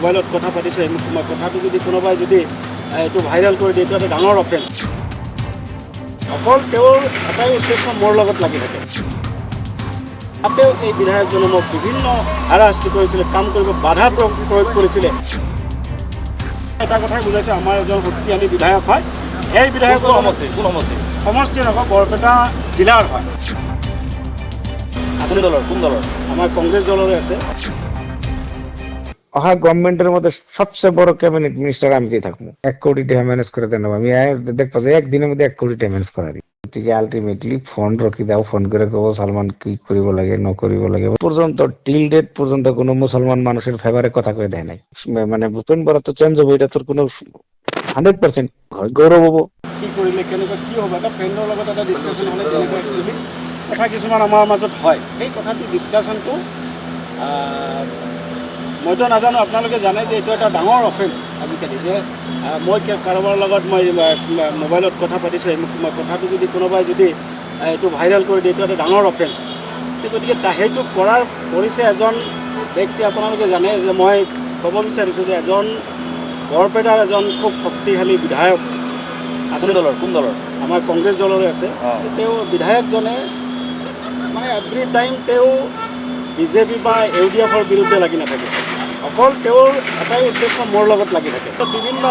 মোবাইলত কথা পাতিছে, কথাটো যদি কোনোবাই যদি এইটো ভাইৰেল কৰি দিয়ে, এইটো এটা ডাঙৰ অফেন্স। অকল তেওঁৰ এটাই উদ্দেশ্য মোৰ লগত লাগি থাকে। তাতেও এই বিধায়কজনে মোক বিভিন্ন হাৰাশাস্তি কৰিছিলে, কাম কৰিব বাধা প্ৰয়োগ কৰিছিলে। এটা কথাই বুজাইছে, আমাৰ এজন শক্তিশালী বিধায়ক হয়। এই বিধায়ক সমষ্টি নকওঁ, বৰপেটা জিলাৰ হয়। কোন দলৰ? আমার কংগ্রেস দলরে আছে। অহা গভর্নমেন্টের মধ্যে সবচেয়ে বড় ক্যাবিনেট মিনিস্টার আমি থাকবো। 1 কোটি টাকা ম্যানেজ করে দেন, আমি দেখবো যে একদিনের মধ্যে 1 কোটি টাকা ম্যানেজ করারি। আলটিমেটলি ফোন রকি দাও, ফোন করে কব সালমান কি করিব লাগে ন করিব লাগে পর্যন্ত টিল ডেট পর্যন্ত কোনো মুসলমান মানুষের ফেভারে কথা কয়ে দেয় নাই। মানে ভূপেন বরা তো চেঞ্জ হবে, এটা তোর কোনো 100% গৌরব হবো। কি কৰিলে কেনেকুৱা কি হ'ব, এটা ফ্ৰেণ্ডৰ লগত এটা ডিছকাশ্যন হ'লে তেনেকুৱা একচুৱেলি কথা কিছুমান আমাৰ মাজত হয়। এই কথাটো ডিছকাশ্যনটো মইতো নাজানো, আপোনালোকে জানে যে এইটো এটা ডাঙৰ অফেন্স আজিকালি, যে মই কাৰোবাৰ লগত মই মোবাইলত কথা পাতিছে, কথাটো যদি কোনোবাই যদি এইটো ভাইৰেল কৰি দিয়ে, এইটো এটা ডাঙৰ অফেন্স। গতিকে সেইটো কৰিছে এজন ব্যক্তি। আপোনালোকে জানে যে মই ক'ব বিচাৰিছোঁ যে এজন বৰপেটাৰ এজন খুব শক্তিশালী বিধায়ক আছে। কোন দলৰ? আমাৰ কংগ্ৰেছ দলৰে আছে। তেওঁ বিধায়কজনে মানে এভৰি টাইম তেওঁ বিজেপি বা UDFৰ বিৰুদ্ধে লাগি নাথাকে। অকল তেওঁৰ এটাই উদ্দেশ্য মোৰ লগত লাগি থাকে। বিভিন্ন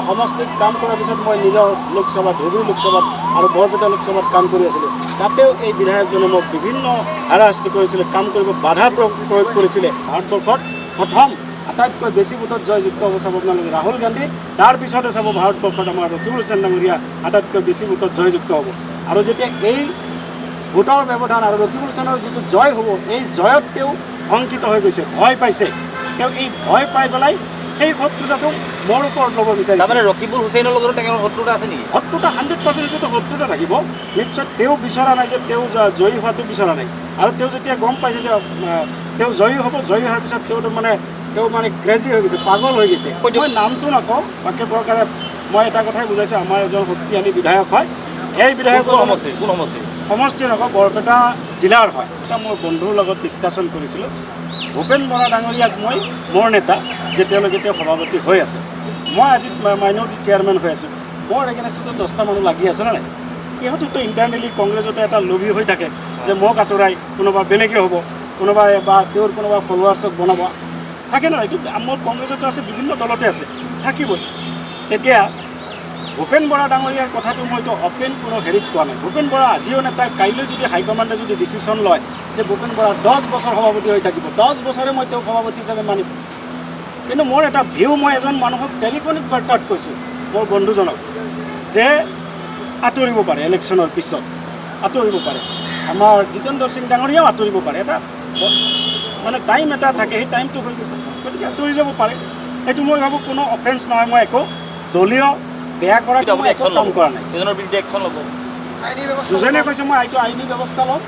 সমষ্টিত কাম কৰাৰ পিছত মই নিজৰ লোকসভাত, ধুবুৰী লোকসভাত আৰু বৰপেটা লোকসভাত কাম কৰি আছিলোঁ। তাতেও এই বিধায়কজনে মোক বিভিন্ন হাৰাশাস্তি কৰিছিলে, কাম কৰিব বাধা প্ৰয়োগ কৰিছিলে। ভাৰতবৰ্ষত প্ৰথম আটাইতকৈ বেছি ভোটত জয়যুক্ত হ'ব চাব আপোনালোকে ৰাহুল গান্ধী, তাৰপিছতে চাব ভাৰতবৰ্ষত আমাৰ ৰকিবুল হুছেইন ডাঙৰীয়া আটাইতকৈ বেছি ভোটত জয়যুক্ত হ'ব। আৰু যেতিয়া এই ভোটৰ ব্যৱধান আৰু ৰকিবুল হুছেইনৰ যিটো জয় হ'ব, এই জয়ত তেওঁ শংকিত হৈ গৈছে, ভয় পাইছে। তেওঁ এই ভয় পাই পেলাই সেই শত্ৰুতাটো মোৰ ওপৰত ল'ব বিচাৰিছে। তাৰমানে ৰকিবুল হুছেইনৰ লগত তেওঁৰ শত্ৰুতা আছে নেকি? শত্ৰুতা 100% এইটোতো শত্ৰুতা থাকিব নিশ্চয়। তেওঁ বিচৰা নাই যে তেওঁ জয়ী হোৱাটো বিচৰা নাই। আৰু তেওঁ যেতিয়া গম পাইছে যে তেওঁ জয়ী হ'ব, জয়ী হোৱাৰ পিছত তেওঁ মানে ক্ৰেজি হৈ গৈছে, পাগল হৈ গৈছে। মই নামটো নকওঁ, বাকী প্ৰকাৰে মই এটা কথাই বুজাইছোঁ, আমাৰ এজন শক্তিশালী বিধায়ক হয়। এই বিধায়ক সমষ্টি নকওঁ, বৰপেটা জিলাৰ হয়। এটা মোৰ বন্ধুৰ লগত ডিছকাশ্যন কৰিছিলোঁ। ভূপেন বৰা ডাঙৰীয়াক মই মোৰ নেতা, যেতিয়ালৈকে তেওঁ সভাপতি হৈ আছে, মই আজি মাইনৰিটি চেয়াৰমেন হৈ আছোঁ। মোৰ এগেইনষ্টত 10টা মানুহ লাগি আছে নে নাই? সিহঁততো ইণ্টাৰনেলি কংগ্ৰেছতে এটা লোভী হৈ থাকে যে মোক আঁতৰাই কোনোবা বেলেগে হ'ব, কোনোবাই বা তেওঁৰ কোনোবা ফলোৱাৰ্ছক বনাব থাকে নহয়। এইটো মোৰ কংগ্ৰেছতো আছে, বিভিন্ন দলতে আছে, থাকিবই। তেতিয়া ভূপেন বৰা ডাঙৰীয়াৰ কথাটো মইতো অপেন কোনো হেৰিত কোৱা নাই। ভূপেন বৰা আজিও নেতা, কাইলৈ যদি হাইকমাণ্ডে যদি ডিচিশ্যন লয় যে ভূপেন বৰা 10 বছৰ সভাপতি হৈ থাকিব, 10 বছৰে মই তেওঁক সভাপতি হিচাপে মানিম। কিন্তু মোৰ এটা ভিউ, মই এজন মানুহক টেলিফোনিক বাৰ্তাত কৈছোঁ, মোৰ বন্ধুজনক, যে আঁতৰিব পাৰে, ইলেকশ্যনৰ পিছত আঁতৰিব পাৰে। আমাৰ জিতেন্দ্ৰ সিং ডাঙৰীয়াও আঁতৰিব পাৰে। এটা মানে টাইম এটা থাকে, সেই টাইমটো হৈ গৈছে, গতিকে আঁতৰি যাব পাৰে। সেইটো মই ভাবোঁ কোনো অফেন্স নহয়। মই একো দলীয় বেয়া কৰা কাম কৰা নাই। এজনৰ বিৰুদ্ধে একশ্যন ল'ব। দুজনে কৈছে মই এইটো আইনী ব্যৱস্থা ল'ম,